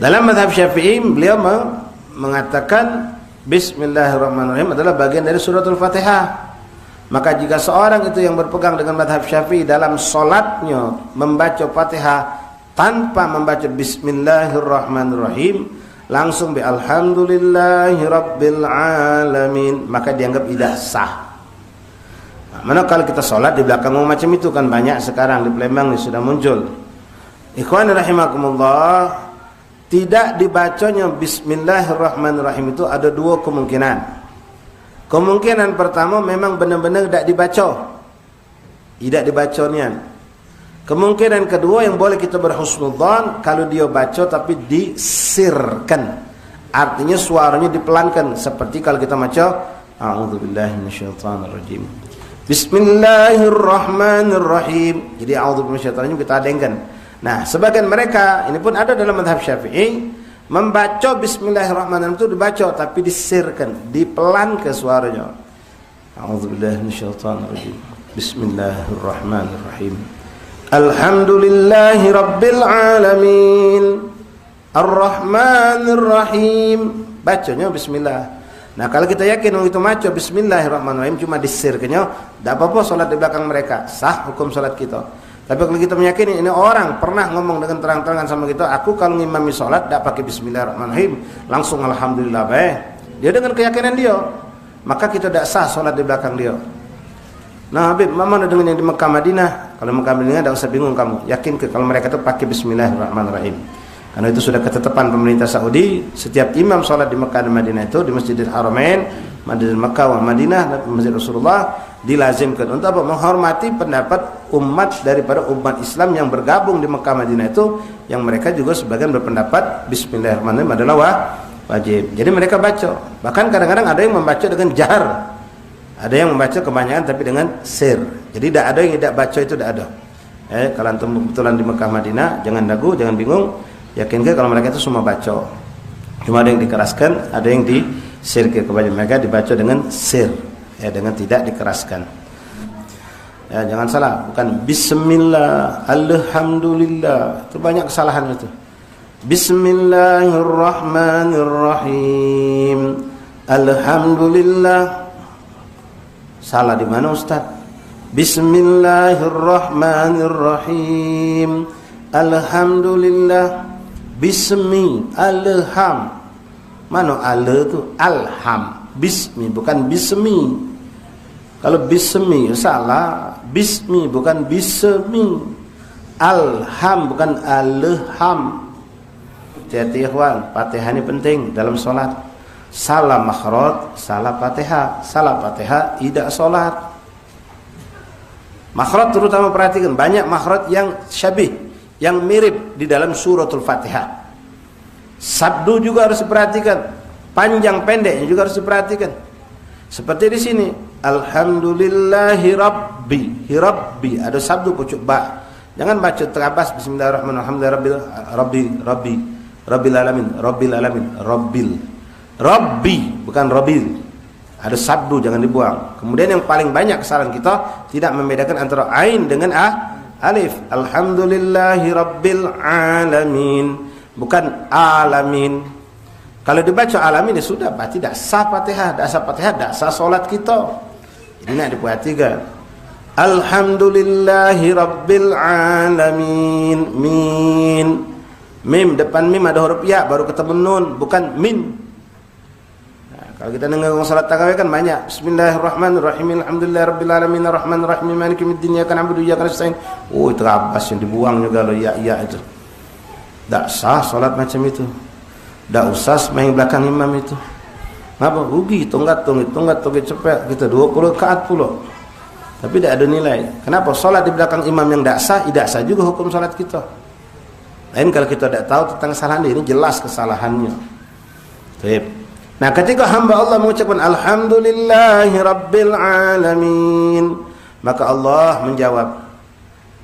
Dalam mazhab Syafi'i beliau mengatakan Bismillahirrahmanirrahim adalah bagian dari suratul Fatihah. Maka jika seorang itu yang berpegang dengan mazhab Syafi'i dalam solatnya membaca Fatihah tanpa membaca Bismillahirrahmanirrahim, langsung bi alhamdulillahirabbil alamin, maka dianggap tidak sah. Nah, mana kalau kita solat di belakang macam itu kan banyak sekarang di Palembang ini sudah muncul. Ikhwan rahimakumullah, tidak dibacanya Bismillahirrahmanirrahim itu ada dua kemungkinan. Kemungkinan pertama memang benar-benar tidak dibaca, tidak dibacanya. Kemungkinan kedua yang boleh kita berhusnudzon kalau dia baca tapi disirkan, artinya suaranya dipelankan, seperti kalau kita baca a'udzubillahi minasyaitonirrajim, Bismillahirrahmanirrahim. Jadi a'udzubillahi minasyaitonirrajim kita adengkan. Nah, sebagian mereka ini pun ada dalam mazhab Syafi'i, membaca Bismillahirrahmanirrahim itu dibaca tapi disirkan, dipelankan suaranya. A'udzubillahi minasyaitonirrajim. Bismillahirrahmanirrahim. Alhamdulillahi rabbil alamin. Ar-Rahmanir-Rahim. Bacanya bismillah. Nah, kalau kita yakin itu baca Bismillahirrahmanirrahim cuma disirkannya, tidak apa-apa salat di belakang mereka, sah hukum salat kita. Tapi kalau kita meyakini ini orang pernah ngomong dengan terang-terangan sama kita, aku kalau ngimami salat tidak pakai Bismillahirrahmanirrahim, langsung alhamdulillah baik. Dia dengan keyakinan dia, maka kita tidak sah salat di belakang dia. Nah, Habib, mana dengan yang di Mekah Madinah? Kalau Mekah Madinah tidak usah bingung kamu. Yakin ke kalau mereka itu pakai Bismillahirrahmanirrahim. Karena itu sudah ketetapan pemerintah Saudi, setiap imam salat di Mekah dan Madinah itu di Masjidil Haramain, Masjidil Mekah wa Madinah dan Masjid Rasulullah dilazimkan untuk apa? Menghormati pendapat umat daripada umat Islam yang bergabung di Mekah Madinah itu, yang mereka juga sebagian berpendapat Bismillahirrahmanirrahim adalah wajib. Jadi mereka baca. Bahkan kadang-kadang ada yang membaca dengan jahar. Ada yang membaca kebanyakan tapi dengan sir. Jadi tidak ada yang tidak baca itu, tidak ada. Kalau antum kebetulan di Mekah Madinah, jangan ragu, jangan bingung. Yakinkan kalau mereka itu semua baca. Cuma ada yang dikeraskan, ada yang disir. Kebanyakan mereka dibaca dengan sir, dengan tidak dikeraskan. Jangan salah, bukan Bismillah, Alhamdulillah. Itu banyak kesalahan itu. Bismillahirrahmanirrahim, Alhamdulillah. Salah di mana Ustaz? Bismillahirrahmanirrahim, Alhamdulillah. Bismi, alham. Mana ala itu? Alham. Bismi bukan bismi. Kalau bismi salah. Bismi bukan bismi. Alham bukan alham. Hati-hati ikhwan, Fatihah ini penting dalam solat. Salah makhraj, salah Fatihah. Salah Fatihah tidak solat. Makhraj terutama perhatikan, banyak makhraj yang syabih, yang mirip di dalam suratul Fatihah. Sabdu juga harus diperhatikan, panjang pendeknya juga harus diperhatikan. Seperti di sini, Alhamdulillahi Rabbi, Hirabbi, ada sabdu pucuk ba. Jangan baca terabas Bismillahirrahmanirrahim, Rabbil alamin, Rabbi, bukan Rabbil. Ada sabdu, jangan dibuang. Kemudian yang paling banyak kesalahan kita tidak membedakan antara ain dengan alif. Alhamdulillahi Rabbil alamin, bukan alamin. Kalau dibaca alamin ya sudah, berarti tidak sah Fatihah, tidak sah Fatihah, tidak sah solat kita. Ini nak diperhatikan. Alhamdulillahi Rabbil alamin, min. Mim, depan mim ada huruf ya, baru ketemu nun, bukan min. Kalau kita dengar salat tarawih kan banyak Bismillahirrahmanirrahim, Alhamdulillahirabbil alamin, arrahmanirrahim, maliki yaumiddin, iyyaka na'budu wa iyyaka nasta'in. Oh, itu terabas yang dibuang juga loh ya itu. Tak sah salat macam itu. Tak usah main belakang imam itu. Ngapa? Rugi, tunggat cepet kita 20 rakaat pula. Tapi tidak ada nilai. Kenapa? Salat di belakang imam yang tidak sah juga hukum salat kita. Lain kalau kita tidak tahu tentang kesalahan ini, jelas kesalahannya. Baik. Nah, ketika hamba Allah mengucapkan Alhamdulillahi Rabbil Alamin, maka Allah menjawab.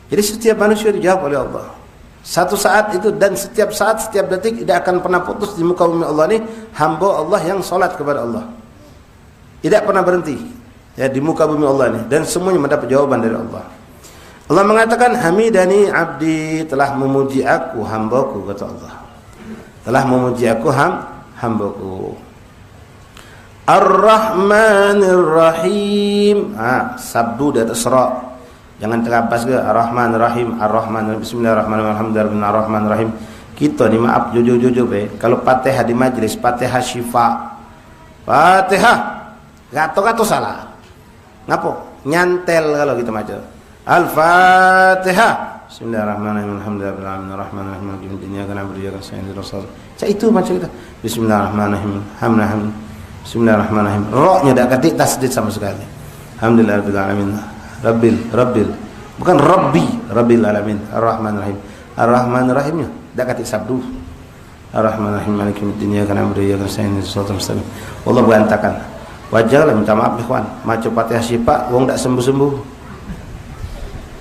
Jadi setiap manusia dijawab oleh Allah. Satu saat itu dan setiap saat, setiap detik tidak akan pernah putus di muka bumi Allah ini hamba Allah yang salat kepada Allah. Tidak pernah berhenti di muka bumi Allah ini, dan semuanya mendapat jawaban dari Allah. Allah mengatakan Hamidani abdi, telah memuji aku hambaku, kata Allah. telah memuji aku hambaku. Ar-Rahmanir Rahim. Sabdu di atas ra. Jangan terlepas ke Ar-Rahmanir Rahim, Ar-Rahman, Bismillahirrahmanirrahim, Ar-Rahmanir Rahim. Kita ni maaf jujur-jujur kalau Fatihah di majlis, Fatihah syifa. Fatihah gato-gato salah. Ngapo? Nyantel kalau kita baca. Al-Fatihah. Bismillahirrahmanirrahim, Alhamdulillahirabbil Ar-Rahmanir Rahim, dunia kana beriya kan sayyidul rasul. Itu macam kita. Bismillahirrahmanirrahim, hamdulillah. Bismillahirrahmanirrahim. Ra-nya tak ketik tasdid sama sekali. Alhamdulillahirabbil alamin. Rabbil. Bukan Rabbil alamin. Ar-Rahmanir Rahim. Ar-Rahmanir Rahimnya tak ketik sabdu. Ar-Rahmanir Rahim, maliki yaumiddin, iyyaka na'budu wa iyyaka nasta'in, ihdinas siratal mustaqim. Allah berantakan. Wajarlah minta maaf ikhwan. Macam Fatihah syifa wong tak sembuh-sembuh.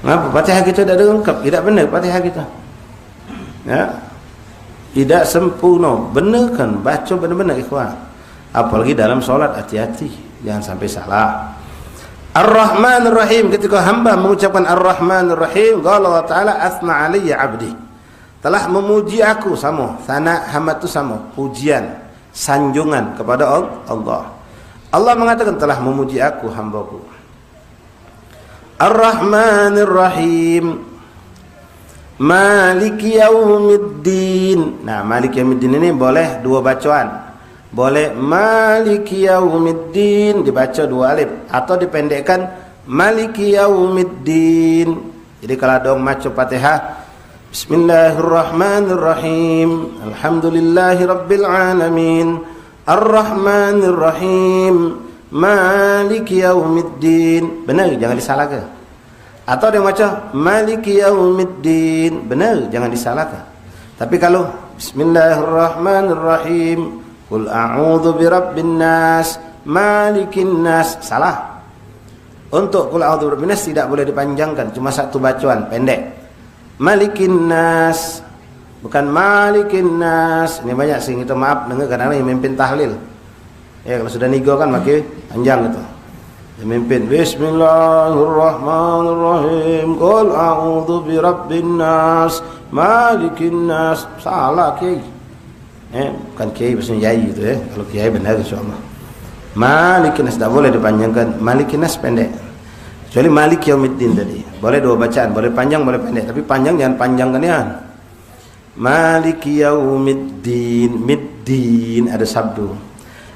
Ngapa Fatihah kita tak ada lengkap? Tidak benar Fatihah kita. Ya. Tidak sempurna. Benarkan baca benar-benar ikhwan. Apalagi dalam solat, hati-hati jangan sampai salah. Ar-Rahmanir Rahim, ketika hamba mengucapkan Ar-Rahmanir Rahim, Allah Ta'ala asna alayya abdi, telah memuji aku, sama sana hamba itu sama pujian, sanjungan kepada Allah. Allah mengatakan telah memuji aku hambaku. Ar-Rahmanir Rahim, Maliki Yaumiddin. Nah, Maliki Yaumiddin ini boleh dua bacaan. Boleh Maliki Yaumiddin dibaca dua alif atau dipendekkan Maliki Yaumiddin. Jadi kalau ada orang baca Fatihah Bismillahirrahmanirrahim, Alhamdulillahirabbil alamin, Ar-Rahmanir Rahim, Maliki Yaumiddin. Benar, jangan disalahkan. Atau dia baca Maliki Yaumiddin, benar, jangan disalahkan. Tapi kalau Bismillahirrahmanirrahim, Qul a'udzu birabbin nas, malikin nas, salah. Untuk Qul a'udzu birabbin nas tidak boleh dipanjangkan, cuma satu bacaan pendek. Malikin nas, bukan malikin nas. Ini banyak sih kita maaf dengar kadang-kadang yang memimpin tahlil. Ya kalau sudah nigo kan makin panjang gitu. Yang memimpin Bismillahirrahmanirrahim, Qul a'udzu birabbin nas, malikin nas, salah kiai. Bukan kiai maksudnya yai itu ya. Kalau kiai benar insyaallah. Malikin nas tak boleh dipanjangkan, Malikin nas pendek. Kecuali Malik Yaumiddin tadi. Boleh dua bacaan, boleh panjang, boleh pendek, tapi panjang jangan panjangkan ya. Malik Yaumiddin, middin ada sabdu.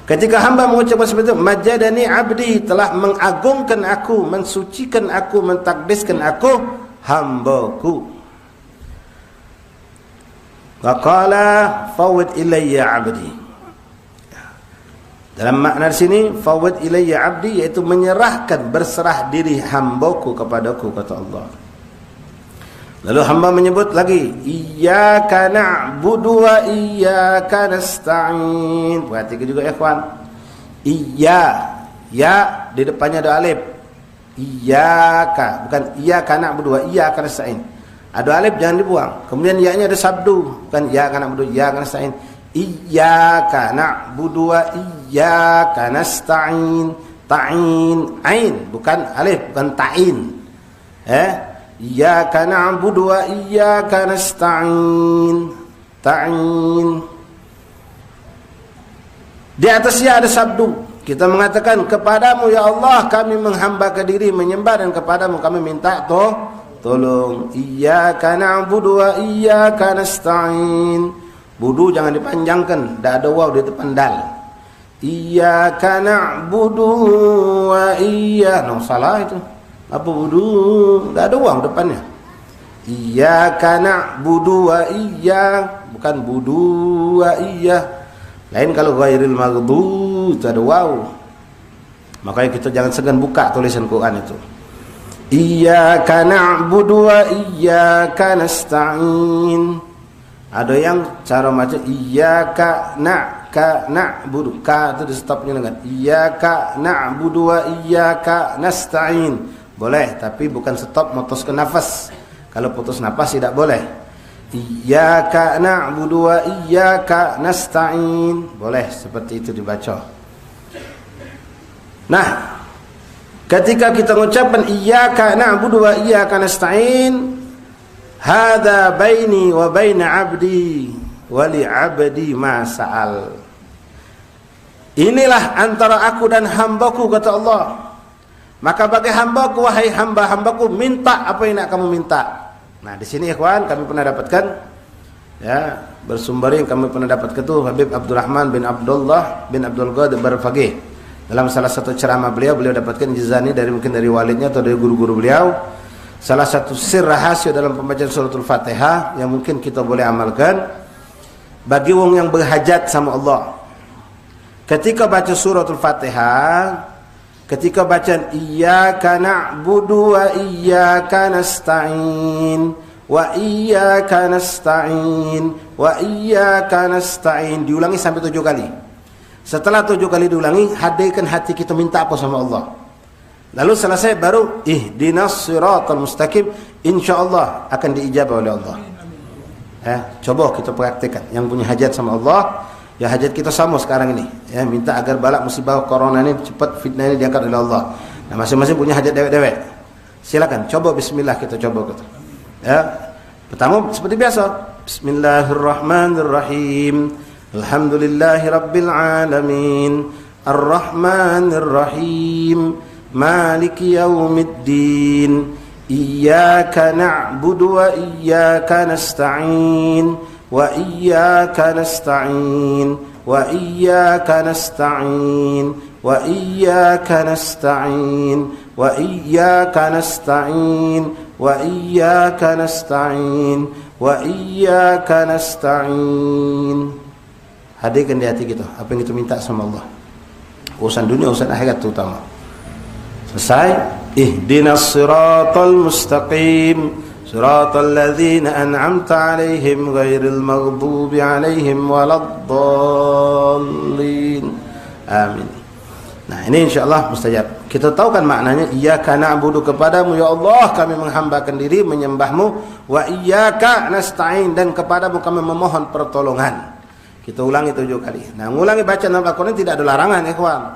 Ketika hamba mengucapkan seperti itu, majadani abdi, telah mengagungkan aku, mensucikan aku, mentakdiskan aku, hambaku. Waqala fawwid ilayya abdi. Dalam makna di sini fawwid ilayya abdi yaitu menyerahkan, berserah diri hambaku kepadaku, kata Allah. Lalu hamba menyebut lagi iyyaka na'budu wa iyyaka nasta'in. Perhatikan juga ya ikhwan. Iya, ya di depannya ada alif. Iyyaka, bukan iyyaka na'budu wa iyyaka nasta'in. Ada alif jangan dibuang. Kemudian ya-nya ada sabdu, bukan iyyaka na'budu wa iyyaka nasta'in. Iyyaka na'budu wa iyyaka nasta'in. Ta'in, ain, bukan alif, bukan ta'in. Iyyaka na'budu wa iyyaka nasta'in. Ta'in. Di atasnya ada sabdu. Kita mengatakan kepadamu ya Allah kami menghambakan diri menyembah, dan kepadamu kami minta tolong. Iyyaka na'budu wa iyyaka nasta'in. Budu jangan dipanjangkan, tidak ada waw di depan dal. Iyyaka na'budu wa iyyaka, salah itu. Apa budu? Tidak ada waw depannya. Iyyaka na'budu wa iyyaka, bukan budu wa iyyaka. Lain kalau ghairil maghdub itu ada waw. Makanya kita jangan segan buka tulisan Quran itu. Iyyaka na'budu wa iyyaka nasta'in. Ada yang cara baca iyyaka na'budu, ka itu di stopnya dengan iyyaka na'budu wa iyyaka nasta'in. Boleh, tapi bukan stop mutuskan nafas. Kalau putus nafas tidak boleh. Iyyaka na'budu wa iyyaka nasta'in. Boleh seperti itu dibaca. Nah, ketika kita mengucapkan iyyaka na'budu wa iyyaka nasta'in, hadza baini wa baina 'abdi wa li 'abdi ma sa'al. Inilah antara aku dan hambaku, kata Allah. Maka bagi hambaku, wahai hamba-hambaku, minta apa yang nak kamu minta. Nah, di sini ikhwan kami pernah dapatkan, ya, bersumber yang kami pernah dapatkan itu Habib Abdurrahman bin Abdullah bin Abdul Qadir Barfaqih. Dalam salah satu ceramah beliau dapatkan jizani dari mungkin dari walidnya atau dari guru-guru beliau. Salah satu sir rahasia dalam pembacaan suratul Fatihah yang mungkin kita boleh amalkan bagi wong yang berhajat sama Allah. Ketika baca suratul Fatihah, ketika bacaan iyyaka na'budu wa iyyaka nasta'in wa iyyaka nasta'in wa iyyaka nasta'in, diulangi sampai 7 kali. Setelah 7 kali diulangi, hadirkan hati kita minta apa sama Allah. Lalu selesai baru ihdinas siratal mustaqim, insyaallah akan diijabah oleh Allah. Coba kita praktikkan. Yang punya hajat sama Allah, ya hajat kita sama sekarang ini, ya, minta agar balak musibah corona ini cepat, fitnah ini diangkat oleh Allah. Nah, masing-masing punya hajat dewek-dewek. Silakan coba bismillah, kita coba kita. Ya. Pertama seperti biasa, bismillahirrahmanirrahim. Alhamdulillahi rabbil alamin. Ar-Rahmanir Rahim. Maliki yaumiddin. Iyyaka na'budu wa iyyaka nasta'in. Wa iyyaka nasta'in. Wa iyyaka nasta'in. Wa iyyaka nasta'in. Wa iyyaka nasta'in. Wa iyyaka nasta'in. Wa iyyaka nasta'in. Hadirkan di hati kita apa yang kita minta sama Allah. Urusan dunia, urusan akhirat terutama. Selesai. Ihdinas siratal mustaqim. Siratal ladzina an'amta 'alaihim ghairil maghdubi 'alaihim waladdallin. Amin. Nah, ini insyaallah mustajab. Kita tahu kan maknanya, iyyaka na'budu, kepadamu ya Allah kami menghambakan diri menyembahmu, wa iyyaka nasta'in, dan kepadamu kami memohon pertolongan. Kita ulangi 7 kali. Nah, mengulangi bacaan Al-Quran tidak ada larangan, ikhwan.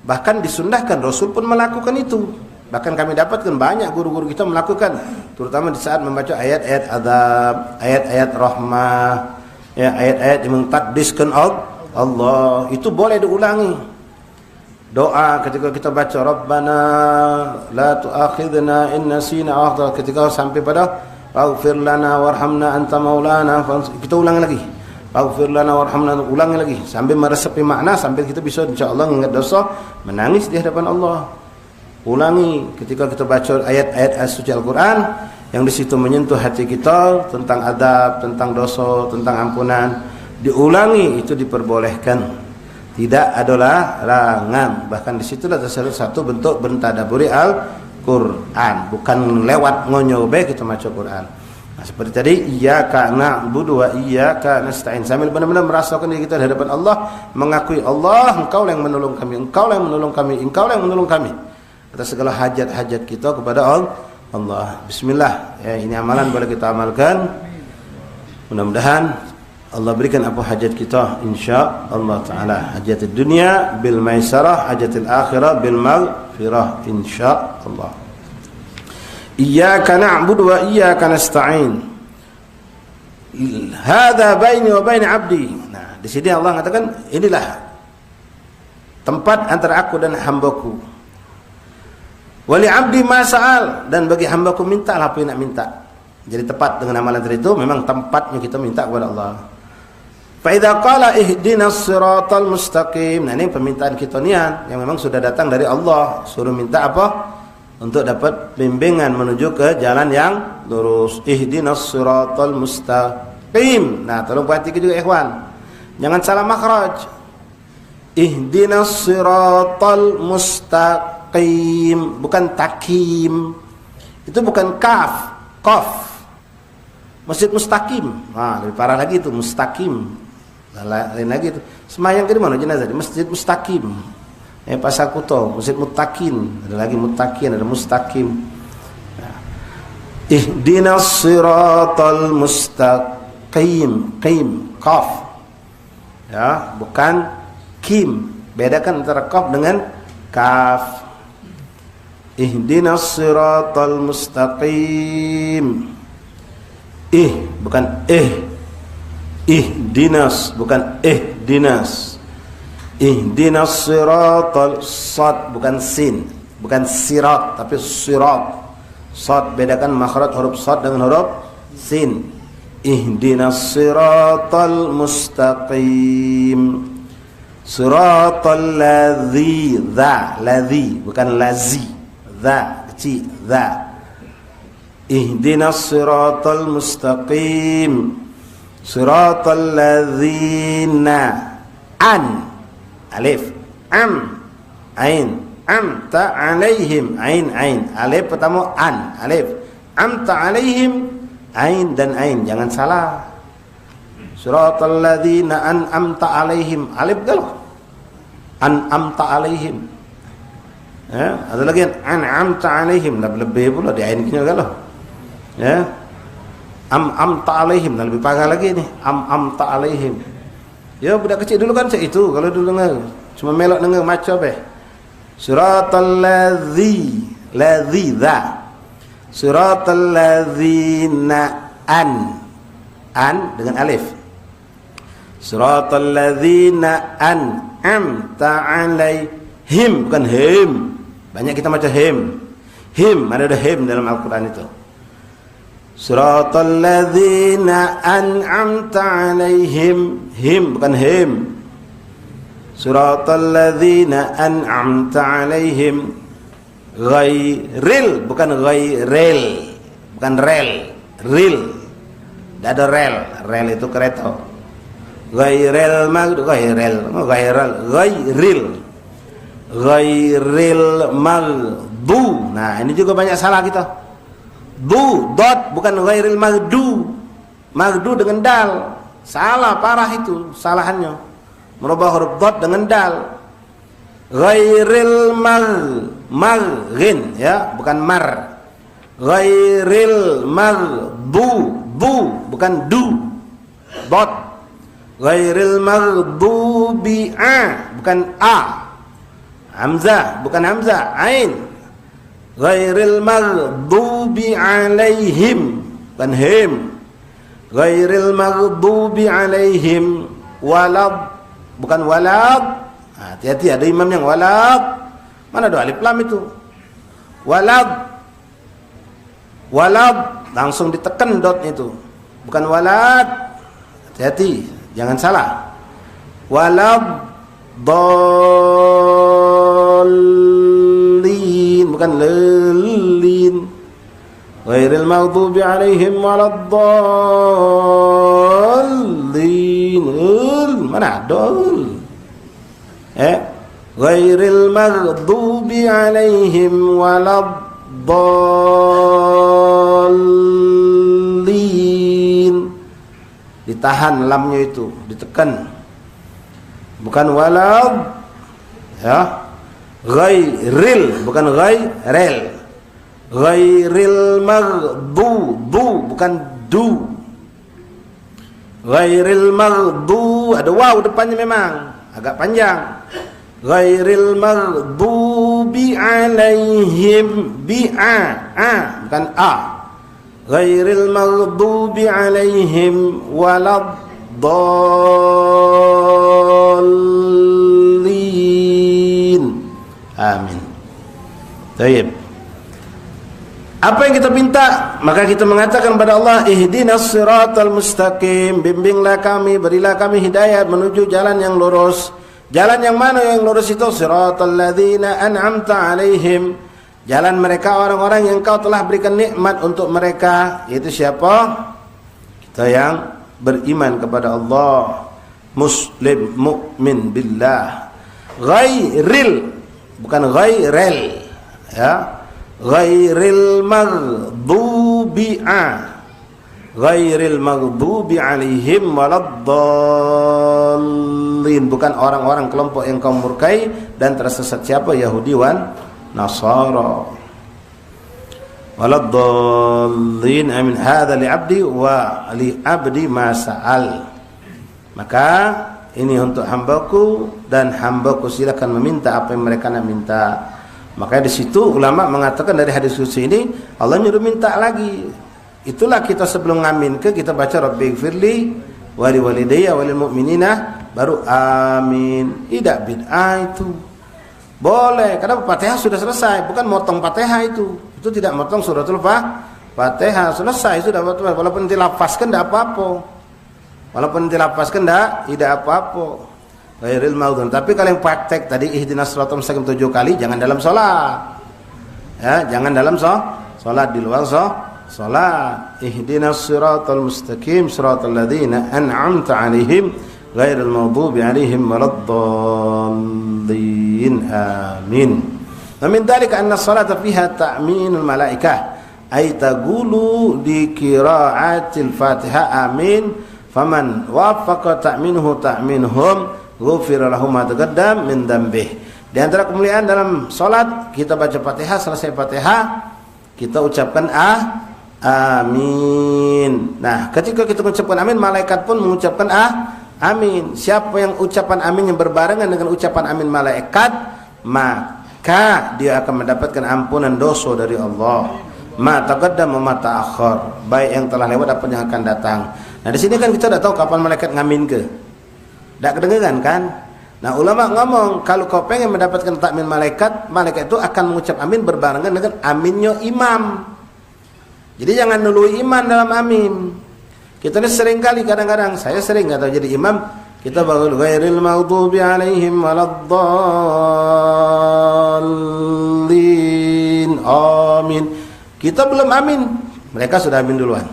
Bahkan disunnahkan, Rasul pun melakukan itu. Bahkan kami dapatkan banyak guru-guru kita melakukan, terutama di saat membaca ayat-ayat azab, ayat-ayat rahmah, ya, ayat-ayat yang mentakdiskan Allah, itu boleh diulangi. Doa ketika kita baca Rabbana la tu'akhidna in nasina aw akhtana, ketika sampai pada waghfir lana warhamna anta maulana, kita ulangi lagi. Waghfir lana warhamna, ulangi lagi sambil meresapi makna, sambil kita bisa insyaallah mengingat dosa, menangis di hadapan Allah. Ulangi ketika kita baca ayat-ayat suci Al-Quran yang di situ menyentuh hati kita tentang adab, tentang dosa, tentang ampunan, diulangi, itu diperbolehkan. Tidak ada larangan. Bahkan di situlah terselip satu bentuk bertadaburi Al-Quran, bukan lewat ngonyobe kita baca Quran. Nah, seperti tadi, iyyaka na'budu wa iyyaka nasta'in, sambil benar-benar merasakan diri kita di hadapan Allah, mengakui Allah, engkau yang menolong kami, engkau yang menolong kami, engkau yang menolong kami atas segala hajat-hajat kita kepada Allah. Bismillah, ya, ini amalan boleh kita amalkan. Mudah-mudahan Allah berikan apa hajat kita, insyaallah taala. Hajat dunia bil maisarah, hajat akhirah bil maghfirah, insyaallah. Iyyaka na'budu wa iyyaka nasta'in. Hadza baini wa bain 'abdi. Nah, di sini Allah mengatakan, inilah tempat antara aku dan hambaku. Wa li 'abdi ma sa'al, dan bagi hambaku mintalah apa yang nak minta. Jadi tepat dengan amalan tadi itu, memang tempatnya kita minta kepada Allah. Fa idza qala ihdinas siratal mustaqim. Nah, ini permintaan kita niat yang memang sudah datang dari Allah, suruh minta apa? Untuk dapat bimbingan menuju ke jalan yang lurus. Ihdinas siratal mustaqim. Nah, tolong perhatikan juga ikhwan, jangan salah makhraj. Ihdinas siratal mustaqim, bukan takim. Itu bukan kaf, qaf. Masjid mustaqim. Nah, lebih parah lagi itu mustaqim. Lain lagi itu. Semayang ke mana jenazah? Di Masjid Mustaqim. Pasar Kuto, Masjid Muttaqin. Ada lagi Muttaqin, ada Mustaqim. Nah. Ihdinas siratal mustaqim. Qim, qaf. Ya, bukan kim. Bedakan antara qaf dengan kaf. Ihdinas siratal mustaqim. Bukan Ihdinas, bukan ihdinas. Ihdinas siratal, sad bukan sin, bukan sirat tapi sirat. Sad bedakan makhraj huruf sad dengan huruf sin. Ihdinas siratal mustaqim. Siratal ladzi, dza, ladzi bukan lazi, dza kecil, dza. Ihdinas siratal mustaqim. Siratal ladzina, an, alif, am, ain, amta alaihim, ain, alif pertama an, alif, amta alaihim, ain dan ain, jangan salah. Siratal ladzina an'amta alaihim, alif galau, an'amta alaihim. Ya, ada lagi an'amta alaihim, lebih pula di ain kena galau. Ya, amta alaihim, lebih parah lagi nih, amta alaihim. Ya budak kecil dulu kan cak itu, kalau dulu dengar cuma melok dengar macam be. Siratal ladzi, ladzi dza. Siratal ladzina, an dengan alif. Siratal ladzina an'amta alaihim, bukan him. Banyak kita baca him. Him, ada him dalam Al-Qur'an itu. Siratal ladzina an'amta alaihim, him bukan him. Siratal ladzina an'amta alaihim, ghairil bukan ghairil, bukan rel, ril. Tidak ada rel, rel itu kereta. Ghairil maghdub, ghairil maghdub. Nah, ini juga banyak salah kita. Dot bukan ghairil maghdu. Maghdu dengan dal. Salah parah itu salahannya. Merubah huruf dot dengan dal. Ghairil maghin ya, bukan mar. Ghairil maghdu, bukan du. Dot. Ghairil maghdubi, bukan a. Hamzah bukan hamzah, ain. Ghairil maghdubi alaihim, bukan him. Ghairil maghdubi alaihim, walad bukan walad. Hati-hati, ada imam yang walad. Mana ada alif lam itu? Walad, walad langsung ditekan dot itu, bukan walad. Hati-hati, jangan salah. Walad dallin, bukan lelin. Ghairil maghdubi alaihim waladdallin. Mana dal? Ghairil maghdubi alaihim waladdallin. Ditahan lamnya itu, ditekan. Bukan walad ya. Ghairil bukan ghairil. Ghairil maghdu, bukan du. Ghairil maghdu, ada waw depannya memang agak panjang. Ghairil maghdubi alaihim, bi a bukan a. Ghairil maghdubi alaihim waladdallin. Amin. Baik. Apa yang kita minta? Maka kita mengatakan kepada Allah, ihdinas siratal mustaqim, bimbinglah kami, berilah kami hidayah menuju jalan yang lurus. Jalan yang mana yang lurus itu? Siratal ladzina an'amta alaihim, jalan mereka orang-orang yang Kau telah berikan nikmat untuk mereka. Yaitu siapa? Kita yang beriman kepada Allah, muslim, mukmin billah. Ghairil bukan ghairil ya. Ghairil maghdubi ghairil maghdubi alaihim waladdallin, bukan orang-orang kelompok yang Kau murkai dan tersesat. Siapa? Yahudi wan Nasara. Waladdallin. Amin. Hadza li abdi wa li abdi ma sa'al. Maka ini untuk hambaku dan hambaku silakan meminta apa yang mereka nak minta. Maka di situ ulama mengatakan dari hadis qudsi ini Allah nyuruh minta lagi. Itulah kita sebelum ngamin ke kita baca Rabbighfirli wa liwalidayya wa lil mu'minina baru amin. Tidak bid'ah itu. Boleh, karena Fatihah sudah selesai, bukan motong Fatihah itu. Itu tidak motong suratul Fatihah, selesai sudah, walaupun dilafazkan tidak apa-apa. Walaupun dilafazkan tidak apa-apa. Ghairil maghdubi. Tapi kalau yang praktek tadi ihdinas siratal mustaqim 7 kali jangan dalam salat. Ya, jangan dalam salat, di luar salat. Ihdinas siratal mustaqim siratal ladzina an'amta 'alaihim ghairil maghdubi 'alaihim waladdallin. Amin. Wa min dzalika anna as-salata fiha ta'minul malaikah ay taqulu di qira'atil Fatihah amin faman waffaqa ta'minuhu ta'minhum ghufira lahu ma taqaddam min dzambih. Di antara kemuliaan dalam salat kita baca Fatihah, selesai Fatihah kita ucapkan amin. Nah, ketika kita mengucapkan amin, malaikat pun mengucapkan amin. Siapa yang ucapan amin yang berbarengan dengan ucapan amin malaikat, maka dia akan mendapatkan ampunan dosa dari Allah. Ma taqaddam wa ma ta'akhkhar, baik yang telah lewat ataupun yang akan datang. Nah, di sini kan kita tidak tahu kapan malaikat ngamin ke. Tidak kedengaran kan? Nah, ulama ngomong kalau kau pengen mendapatkan takmin malaikat, malaikat itu akan mengucap amin berbarengan dengan aminnya imam. Jadi jangan nului imam dalam amin. Kita ini sering kali, kadang-kadang saya sering atau jadi imam, kita baru ghairil maghdubi 'alaihim waladdallin. Amin. Kita belum amin, mereka sudah amin duluan.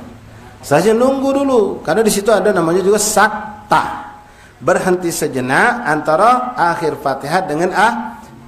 Saya nunggu dulu, karena di situ ada namanya juga sakta. Berhenti sejenak antara akhir Fatihah dengan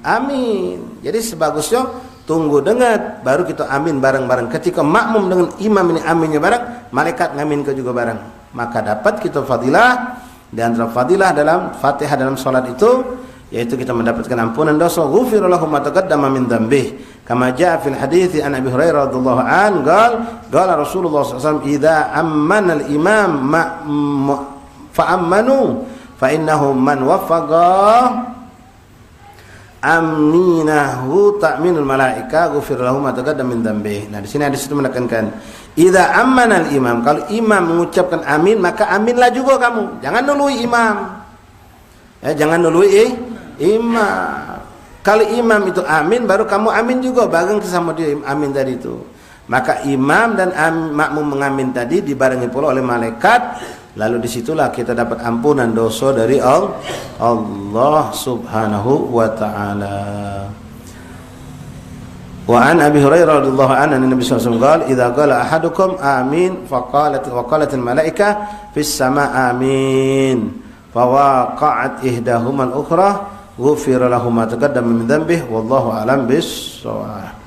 amin. Jadi sebagusnya tunggu dengar baru kita amin bareng-bareng. Ketika makmum dengan imam ini aminnya bareng, malaikat ngamin ke juga bareng. Maka dapat kita fadilah. Di antara fadilah dalam Fatihah dalam salat itu yaitu kita mendapatkan ampunan dosa. Ghufira lahu ma taqaddama min dzambih. Kama jaa fil hadits an Abi Hurairah radhiyallahu an qala Rasulullah sallallahu alaihi wasallam idza ammana al-imam fa'ammanu fa innahu man waffaqa aminahu ta'minul malaika ghufir lahu ma taqaddama min dzambih. Nah, di sini hadis itu menekankan idza ammana al-imam, kalau imam mengucapkan amin maka aminlah juga kamu. Jangan nului imam. Ya, jangan nului imam. Kalau imam itu amin baru kamu amin juga bareng sama dia amin tadi itu. Maka imam dan makmum mengamin tadi dibarengi pula oleh malaikat. Lalu disitulah kita dapat ampunan dosa dari Allah subhanahu wa ta'ala. Wa an Abi Hurairah radhiyallahu anhu Nabi sallallahu alaihi wasallam idza qala ahadukum amin faqalatil malaika fis sama amin fawaqa'at ihdahuma al-ukhra ghufira lahu ma taqaddama min dhanbihi wallahu a'lam bis-shawab.